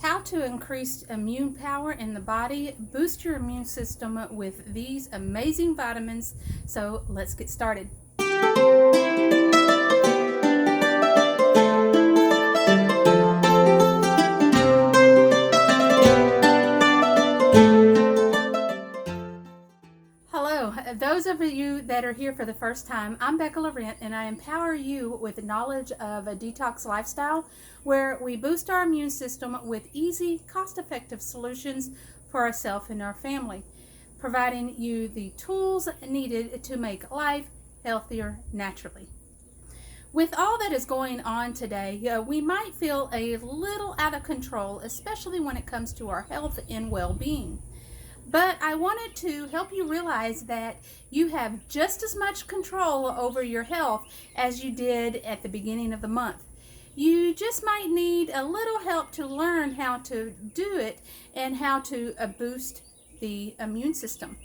How to increase immune power in the body, boost your immune system with these amazing vitamins. So let's get started. Hello, those of you that are here for the first time, I'm Becca Laurent, and I empower you with knowledge of a detox lifestyle where we boost our immune system with easy, cost-effective solutions for ourselves and our family, providing you the tools needed to make life healthier naturally. With all that is going on today, we might feel a little out of control, especially when it comes to our health and well-being. But I wanted to help you realize that you have just as much control over your health as you did at the beginning of the month. You just might need a little help to learn how to do it and how to boost the immune system.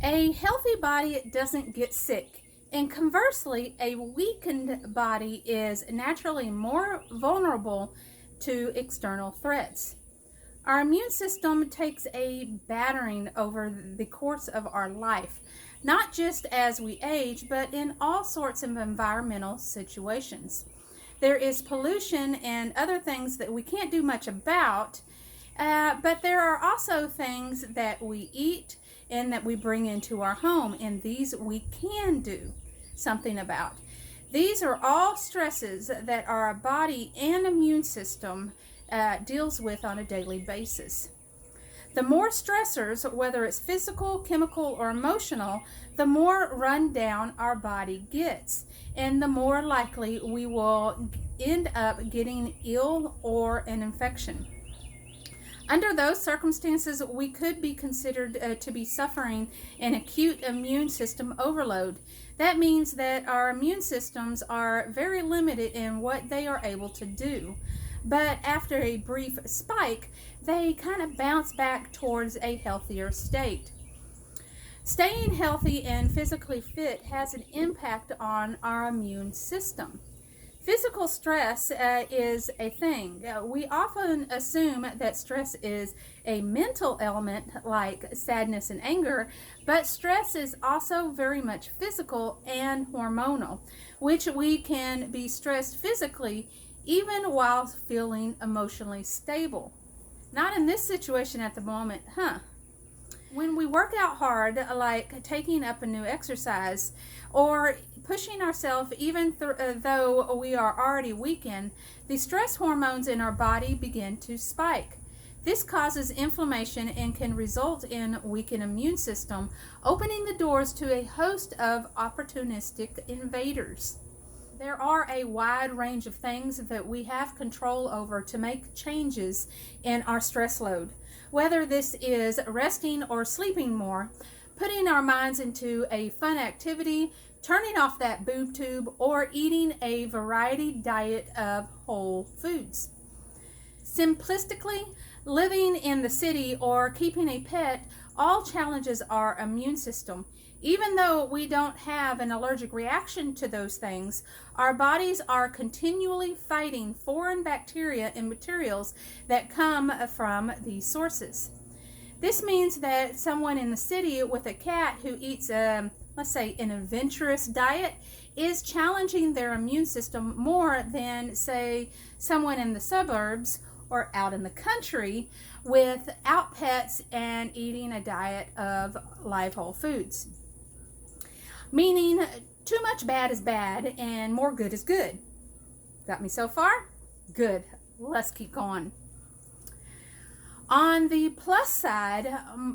A healthy body doesn't get sick, and conversely, a weakened body is naturally more vulnerable to external threats. Our immune system takes a battering over the course of our life, not just as we age, but in all sorts of environmental situations. There is pollution and other things that we can't do much about, but there are also things that we eat and that we bring into our home, and these we can do something about. These are all stresses that our body and immune system deals with on a daily basis. The more stressors, whether it's physical, chemical, or emotional, the more run down our body gets, and the more likely we will end up getting ill or an infection. Under those circumstances, we could be considered to be suffering an acute immune system overload. That means that our immune systems are very limited in what they are able to do. But after a brief spike, they kind of bounce back towards a healthier state. Staying healthy and physically fit has an impact on our immune system. Physical stress is a thing. We often assume that stress is a mental element like sadness and anger, but stress is also very much physical and hormonal, which we can be stressed physically even while feeling emotionally stable. Not in this situation at the moment, huh? When we work out hard, like taking up a new exercise or pushing ourselves even though we are already weakened, the stress hormones in our body begin to spike. This causes inflammation and can result in weakened immune system, opening the doors to a host of opportunistic invaders. There are a wide range of things that we have control over to make changes in our stress load. Whether this is resting or sleeping more, putting our minds into a fun activity, turning off that boob tube, or eating a variety diet of whole foods. Simplistically, living in the city or keeping a pet all challenges our immune system. Even though we don't have an allergic reaction to those things, our bodies are continually fighting foreign bacteria and materials that come from these sources. This means that someone in the city with a cat who eats let's say an adventurous diet is challenging their immune system more than, say, someone in the suburbs or out in the country without pets and eating a diet of live whole foods. Meaning, too much bad is bad and more good is good. Got me so far? Good. Let's keep going. On the plus side,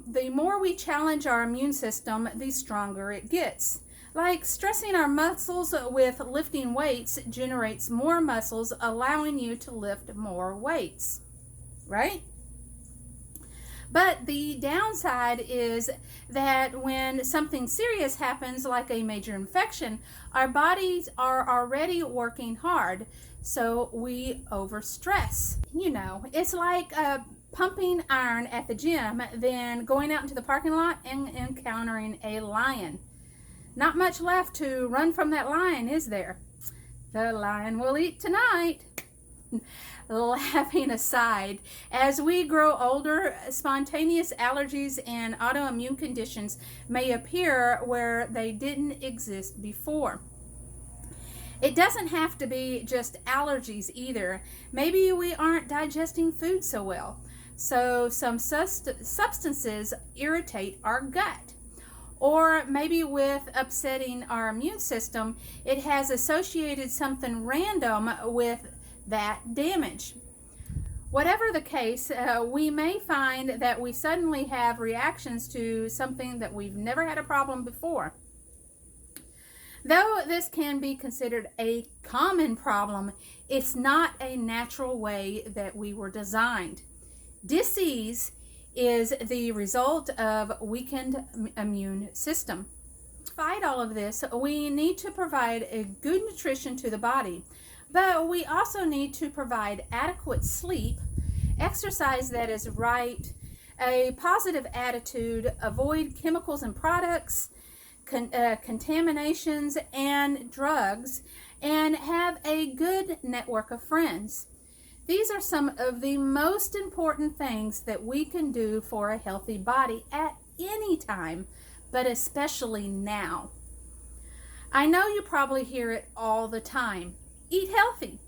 the more we challenge our immune system, the stronger it gets. Like stressing our muscles with lifting weights generates more muscles, allowing you to lift more weights, right? But the downside is that when something serious happens, like a major infection, our bodies are already working hard, so we overstress. You know, it's like pumping iron at the gym, then going out into the parking lot and encountering a lion. Not much left to run from that lion, is there? The lion will eat tonight. laughing aside, as we grow older, spontaneous allergies and autoimmune conditions may appear where they didn't exist before. It doesn't have to be just allergies either. Maybe we aren't digesting food so well, so some substances irritate our gut. Or maybe with upsetting our immune system, it has associated something random with that damage. Whatever the case, we may find that we suddenly have reactions to something that we've never had a problem before. Though this can be considered a common problem, it's not a natural way that we were designed. Disease is the result of weakened immune system. To fight all of this, we need to provide a good nutrition to the body, but we also need to provide adequate sleep, exercise that is right, a positive attitude, avoid chemicals and products, contaminations and drugs, and have a good network of friends. These are some of the most important things that we can do for a healthy body at any time, but especially now. I know you probably hear it all the time. Eat healthy.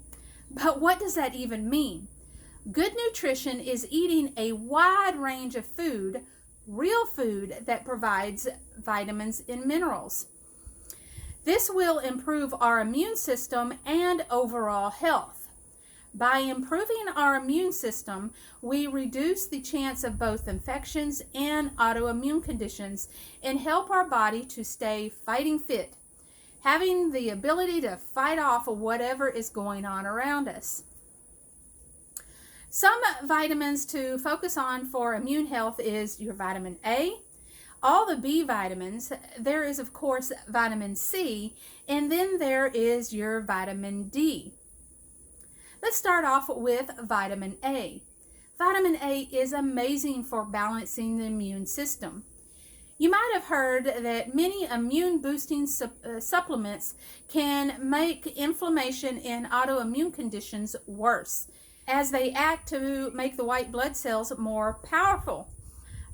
But what does that even mean? Good nutrition is eating a wide range of food, real food that provides vitamins and minerals. This will improve our immune system and overall health. By improving our immune system, we reduce the chance of both infections and autoimmune conditions and help our body to stay fighting fit, having the ability to fight off whatever is going on around us. Some vitamins to focus on for immune health is your vitamin A, all the B vitamins. There is, of course, vitamin C, and then there is your vitamin D. Let's start off with vitamin A. Vitamin A is amazing for balancing the immune system. You might have heard that many immune boosting supplements can make inflammation and autoimmune conditions worse, as they act to make the white blood cells more powerful.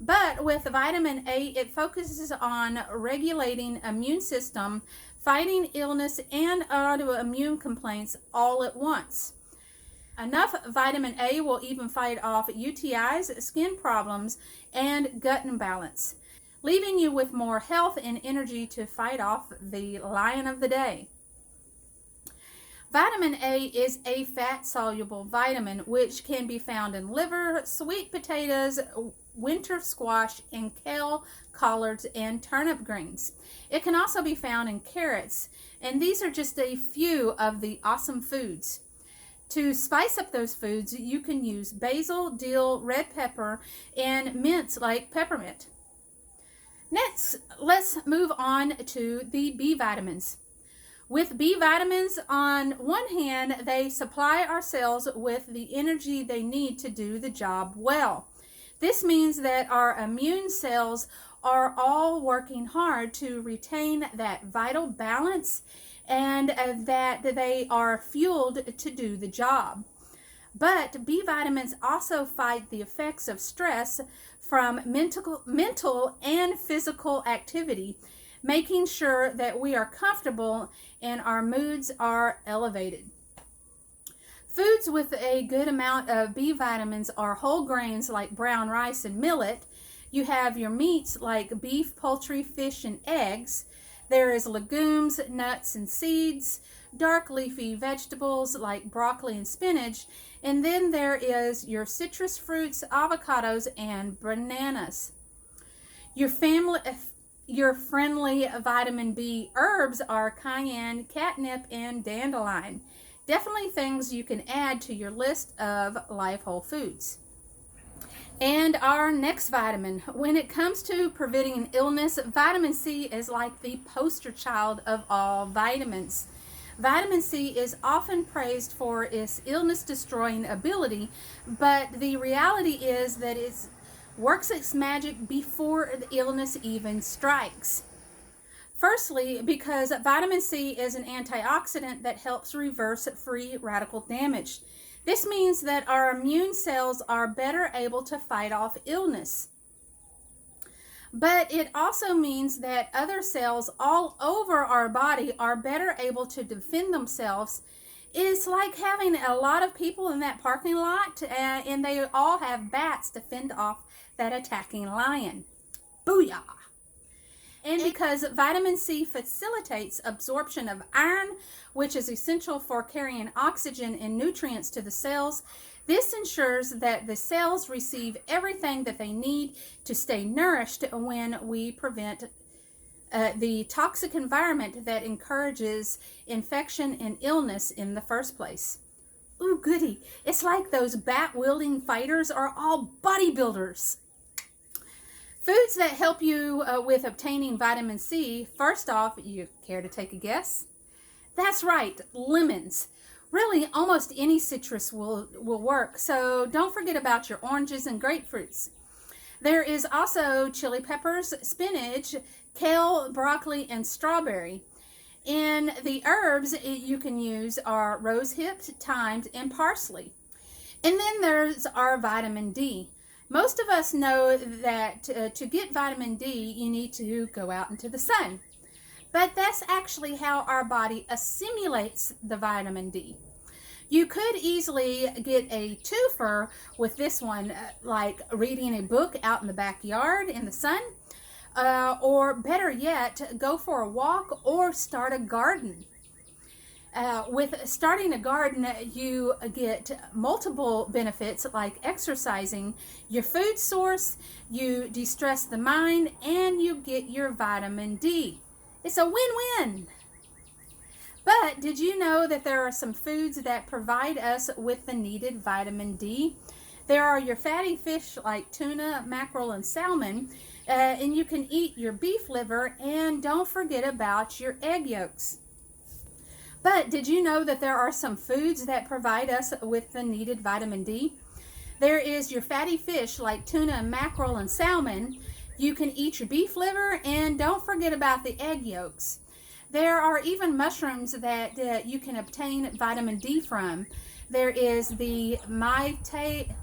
But with vitamin A, it focuses on regulating immune system, fighting illness and autoimmune complaints all at once. Enough vitamin A will even fight off UTIs, skin problems, and gut imbalance, leaving you with more health and energy to fight off the lion of the day. Vitamin A is a fat-soluble vitamin which can be found in liver, sweet potatoes, winter squash, and kale, collards, and turnip greens. It can also be found in carrots, and these are just a few of the awesome foods. To spice up those foods, you can use basil, dill, red pepper, and mints like peppermint. Next, let's move on to the B vitamins. With B vitamins, on one hand, they supply our cells with the energy they need to do the job well. This means that our immune cells are all working hard to retain that vital balance and that they are fueled to do the job. But B vitamins also fight the effects of stress from mental and physical activity, making sure that we are comfortable and our moods are elevated. Foods with a good amount of B vitamins are whole grains like brown rice and millet. You have your meats like beef, poultry, fish, and eggs. There is legumes, nuts, and seeds, dark leafy vegetables like broccoli and spinach, and then there is your citrus fruits, avocados, and bananas. Your friendly vitamin B herbs are cayenne, catnip, and dandelion. Definitely things you can add to your list of live whole foods. And our next vitamin, when it comes to preventing illness, vitamin C is like the poster child of all vitamins. Vitamin C is often praised for its illness-destroying ability, but the reality is that it works its magic before the illness even strikes. Firstly, because vitamin C is an antioxidant that helps reverse free radical damage. This means that our immune cells are better able to fight off illness. But it also means that other cells all over our body are better able to defend themselves. It's like having a lot of people in that parking lot, and they all have bats to fend off that attacking lion. Booyah! And because vitamin C facilitates absorption of iron, which is essential for carrying oxygen and nutrients to the cells, this ensures that the cells receive everything that they need to stay nourished when we prevent the toxic environment that encourages infection and illness in the first place. Ooh, goody. It's like those bat-wielding fighters are all bodybuilders. Foods that help you with obtaining vitamin C, first off, you care to take a guess? That's right, lemons. Really, almost any citrus will work, so don't forget about your oranges and grapefruits. There is also chili peppers, spinach, kale, broccoli, and strawberry. And the herbs you can use are rose hips, thyme, and parsley. And then there's our vitamin D. Most of us know that to get vitamin D, you need to go out into the sun. But that's actually how our body assimilates the vitamin D. You could easily get a twofer with this one, like reading a book out in the backyard in the sun, or better yet, go for a walk or start a garden. With starting a garden, you get multiple benefits like exercising, your food source, you de-stress the mind, and you get your vitamin D. It's a win-win. But did you know that there are some foods that provide us with the needed vitamin D? There are your fatty fish like tuna, mackerel, and salmon, and you can eat your beef liver, and don't forget about your egg yolks. But did you know that there are some foods that provide us with the needed vitamin D? There is your fatty fish like tuna, mackerel, and salmon. You can eat your beef liver, and don't forget about the egg yolks. There are even mushrooms that you can obtain vitamin D from. There is the maitake.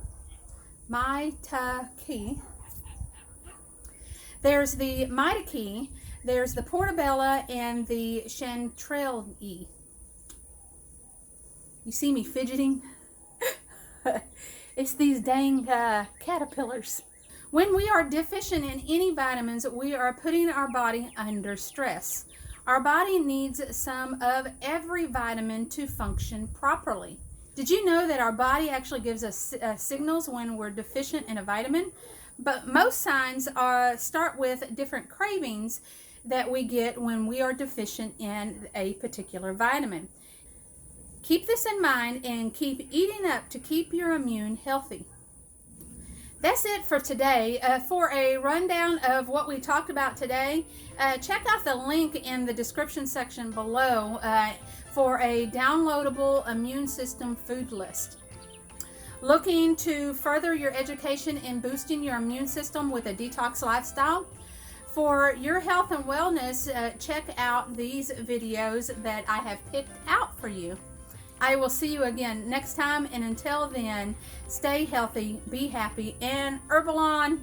There's the maitake. There's the portobello and the chanterelle. You see me fidgeting? It's these dang caterpillars. When we are deficient in any vitamins, we are putting our body under stress. Our body needs some of every vitamin to function properly. Did you know that our body actually gives us signals when we're deficient in a vitamin? But most signs start with different cravings that we get when we are deficient in a particular vitamin. Keep this in mind and keep eating up to keep your immune healthy. That's it for today. For a rundown of what we talked about today, check out the link in the description section below for a downloadable immune system food list. Looking to further your education in boosting your immune system with a detox lifestyle? For your health and wellness, check out these videos that I have picked out for you. I will see you again next time, and until then, stay healthy, be happy, and herbal on!